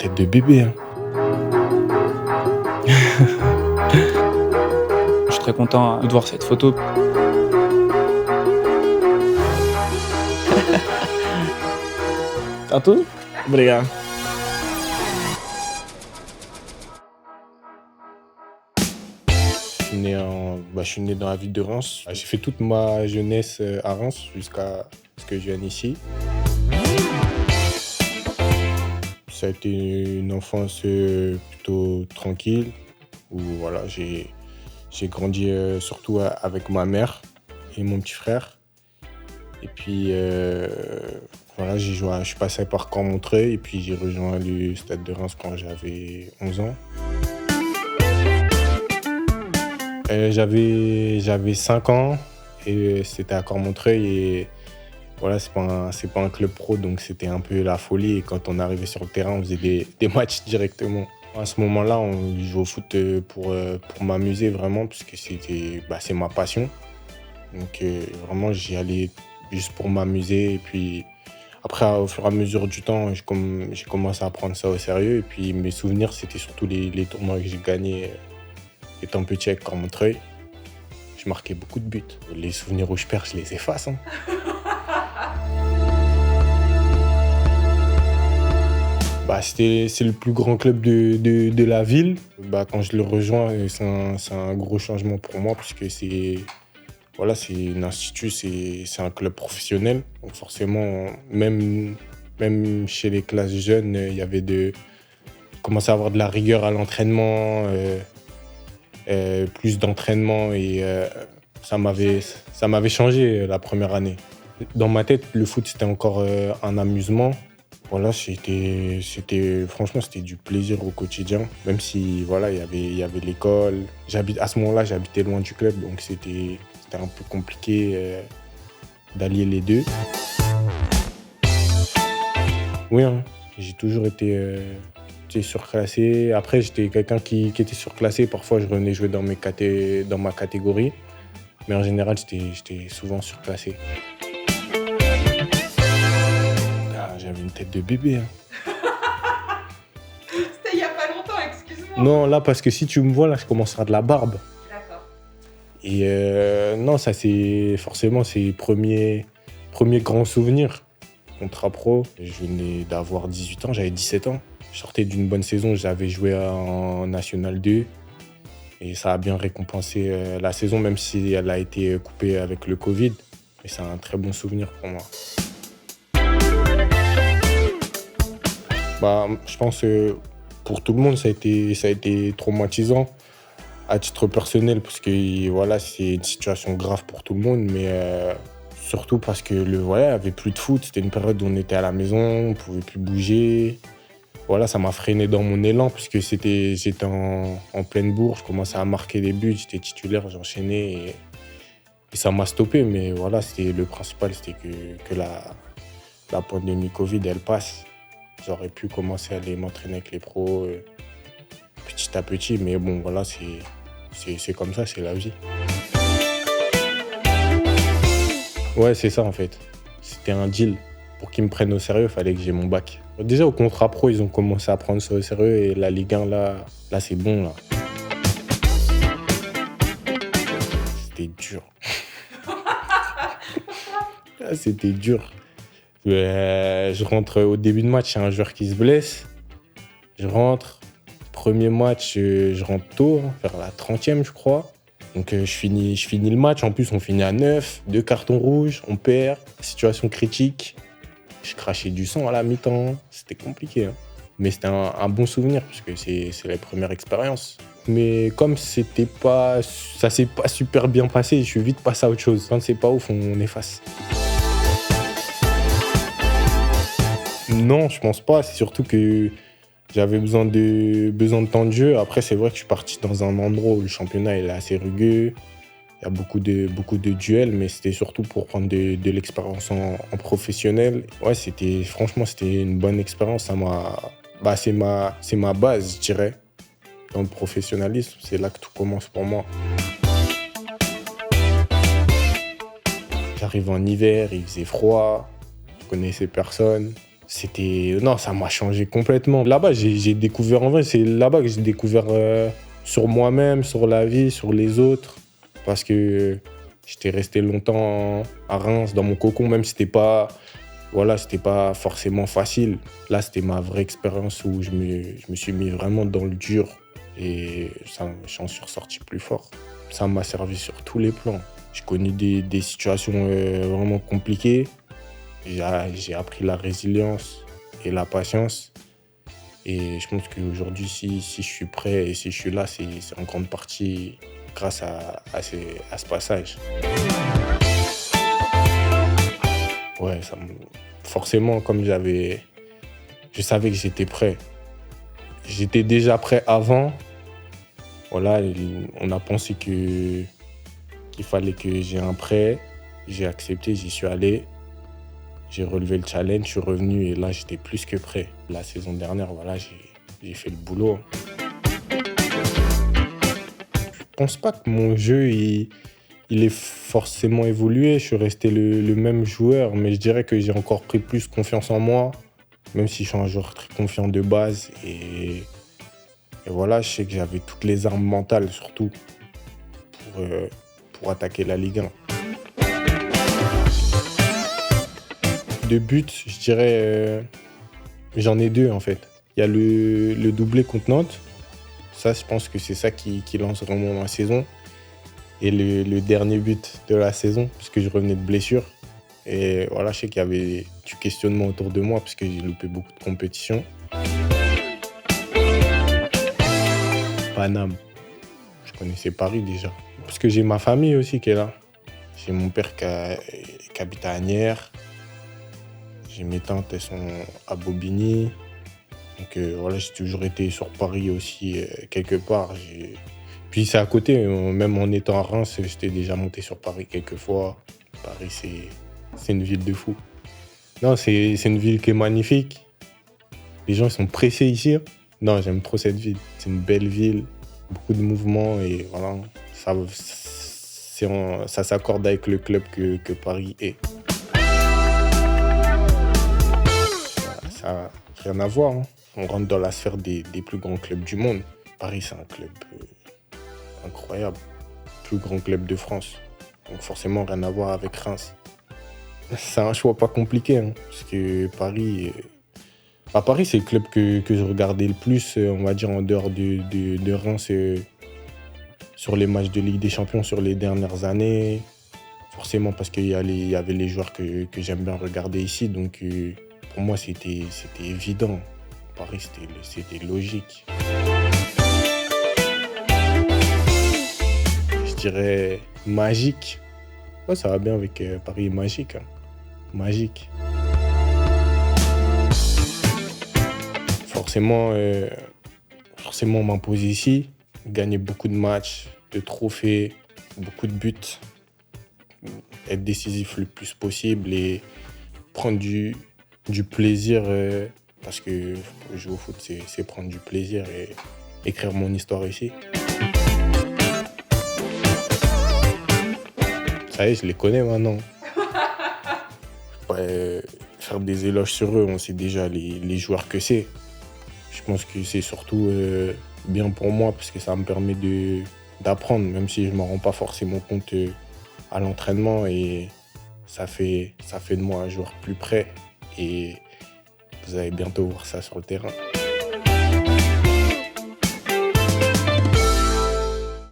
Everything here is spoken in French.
tête de bébé, hein. Je suis très content de voir cette photo. Tanto? Obrigado. Je suis né dans la ville de Reims. J'ai fait toute ma jeunesse à Reims jusqu'à ce que je vienne ici. Ça a été une enfance plutôt tranquille où voilà, j'ai grandi surtout avec ma mère et mon petit frère. Et puis voilà, je suis passé par Caen-Montreuil et puis j'ai rejoint le Stade de Reims quand j'avais 11 ans. J'avais 5 ans et c'était à Caen-Montreuil et voilà, c'est pas un club pro, donc c'était un peu la folie. Et quand on arrivait sur le terrain, on faisait des matchs directement. À ce moment-là, on jouait au foot pour m'amuser vraiment, parce que c'est ma passion. Donc vraiment, j'y allais juste pour m'amuser. Et puis après, au fur et à mesure du temps, j'ai commencé à prendre ça au sérieux. Et puis mes souvenirs, c'était surtout les tournois que j'ai gagnés étant petit avec Caen-Montreuil. Je marquais beaucoup de buts. Les souvenirs où je perds, je les efface, hein. C'est le plus grand club de la ville. Quand je le rejoins, c'est un gros changement pour moi puisque c'est une institut, c'est un club professionnel. Donc forcément, même chez les classes jeunes, il y avait commençait à avoir de la rigueur à l'entraînement, plus d'entraînement et ça m'avait changé la première année. Dans ma tête, le foot, c'était encore un amusement. Voilà, franchement, c'était du plaisir au quotidien. Même si, voilà, il y avait l'école. À ce moment-là, j'habitais loin du club, donc c'était un peu compliqué d'allier les deux. Oui, hein, j'ai toujours été surclassé. Après, j'étais quelqu'un qui était surclassé. Parfois, je revenais jouer dans ma catégorie. Mais en général, j'étais souvent surclassé. J'avais une tête de bébé, hein. C'était il y a pas longtemps, excuse-moi. Non, là, parce que si tu me vois, là, je commence à avoir de la barbe. D'accord. Et non, ça, c'est les premiers grands souvenirs. Contrat pro, je venais d'avoir 18 ans, j'avais 17 ans. Je sortais d'une bonne saison, j'avais joué en National 2. Et ça a bien récompensé la saison, même si elle a été coupée avec le Covid. Mais c'est un très bon souvenir pour moi. Je pense que pour tout le monde, ça a été traumatisant à titre personnel, parce que voilà, c'est une situation grave pour tout le monde, mais surtout parce que il n'y avait plus de foot. C'était une période où on était à la maison, on ne pouvait plus bouger. Voilà, ça m'a freiné dans mon élan, puisque j'étais en pleine bourre, je commençais à marquer des buts, j'étais titulaire, j'enchaînais et ça m'a stoppé. Mais voilà, le principal, c'était que la pandémie Covid, elle passe. J'aurais pu commencer à aller m'entraîner avec les pros petit à petit, mais bon, voilà, c'est comme ça, c'est la vie. Ouais, c'est ça en fait. C'était un deal. Pour qu'ils me prennent au sérieux, il fallait que j'ai mon bac. Déjà, au contrat pro, ils ont commencé à prendre ça au sérieux et la Ligue 1, là c'est bon, là. C'était dur. C'était dur. Je rentre au début de match, il y a un joueur qui se blesse. Je rentre. Premier match, je rentre tôt, vers la 30e, je crois. Donc je finis le match. En plus, on finit à 9, 2 cartons rouges, on perd. Situation critique. Je crachais du sang à la mi-temps. C'était compliqué, hein. Mais c'était un bon souvenir, parce que c'est la première expérience. Mais comme ça s'est pas super bien passé, je suis vite passé à autre chose. Quand c'est pas ouf, on efface. Non, je pense pas. C'est surtout que j'avais besoin de temps de jeu. Après, c'est vrai que je suis parti dans un endroit où le championnat est assez rugueux. Il y a beaucoup de duels, mais c'était surtout pour prendre de l'expérience en professionnel. Ouais, franchement, c'était une bonne expérience. C'est ma base, je dirais, dans le professionnalisme. C'est là que tout commence pour moi. J'arrive en hiver, il faisait froid, je connaissais personne. Non, ça m'a changé complètement. Là-bas, j'ai découvert, en vrai, c'est là-bas que j'ai découvert sur moi-même, sur la vie, sur les autres. Parce que j'étais resté longtemps à Reims, dans mon cocon, même si c'était pas forcément facile. Là, c'était ma vraie expérience où je me suis mis vraiment dans le dur. Et j'en suis ressorti plus fort. Ça m'a servi sur tous les plans. J'ai connu des situations vraiment compliquées. J'ai appris la résilience et la patience. Et je pense qu'aujourd'hui, si je suis prêt et si je suis là, c'est en grande partie grâce à ce passage. Ouais, forcément, comme je savais que j'étais prêt. J'étais déjà prêt avant. Voilà, on a pensé qu'il fallait que j'ai un prêt. J'ai accepté, j'y suis allé. J'ai relevé le challenge, je suis revenu et là, j'étais plus que prêt. La saison dernière, voilà, j'ai fait le boulot. Je pense pas que mon jeu, il ait forcément évolué. Je suis resté le même joueur, mais je dirais que j'ai encore pris plus confiance en moi, même si je suis un joueur très confiant de base. Et voilà, je sais que j'avais toutes les armes mentales, surtout, pour attaquer la Ligue 1. De buts, je dirais, j'en ai 2 en fait. Il y a le doublé contre Nantes. Ça, je pense que c'est ça qui lance vraiment ma saison. Et le dernier but de la saison, puisque je revenais de blessure. Et voilà, je sais qu'il y avait du questionnement autour de moi, parce que j'ai loupé beaucoup de compétitions. Paname. Je connaissais Paris déjà. Parce que j'ai ma famille aussi qui est là. J'ai mon père qui habite à Asnières. J'ai mes tantes, elles sont à Bobigny. Donc voilà, j'ai toujours été sur Paris aussi, quelque part. Puis c'est à côté, même en étant à Reims, j'étais déjà monté sur Paris quelques fois. Paris, c'est une ville de fou. Non, c'est une ville qui est magnifique. Les gens ils sont pressés ici. Non, j'aime trop cette ville. C'est une belle ville, beaucoup de mouvements et voilà, ça s'accorde avec le club que Paris est. Ça n'a rien à voir. Hein. On rentre dans la sphère des plus grands clubs du monde. Paris, c'est un club incroyable. Plus grand club de France. Donc forcément, rien à voir avec Reims. C'est un choix pas compliqué. Hein, parce que Paris... Paris, c'est le club que je regardais le plus, on va dire, en dehors de Reims. Sur les matchs de Ligue des Champions sur les dernières années. Forcément, parce qu'il y avait les joueurs que j'aime bien regarder ici. Donc... pour moi, c'était évident. Paris, c'était logique. Je dirais magique. Ouais, ça va bien avec Paris magique. Hein. Magique. Forcément, on m'impose ici. Gagner beaucoup de matchs, de trophées, beaucoup de buts. Être décisif le plus possible et prendre du plaisir, parce que jouer au foot, c'est prendre du plaisir et écrire mon histoire ici. Ça y est, je les connais maintenant. Ouais, faire des éloges sur eux, on sait déjà les joueurs que c'est. Je pense que c'est surtout bien pour moi parce que ça me permet d'apprendre, même si je ne m'en rends pas forcément compte à l'entraînement et ça fait de moi un joueur plus prêt. Et vous allez bientôt voir ça sur le terrain.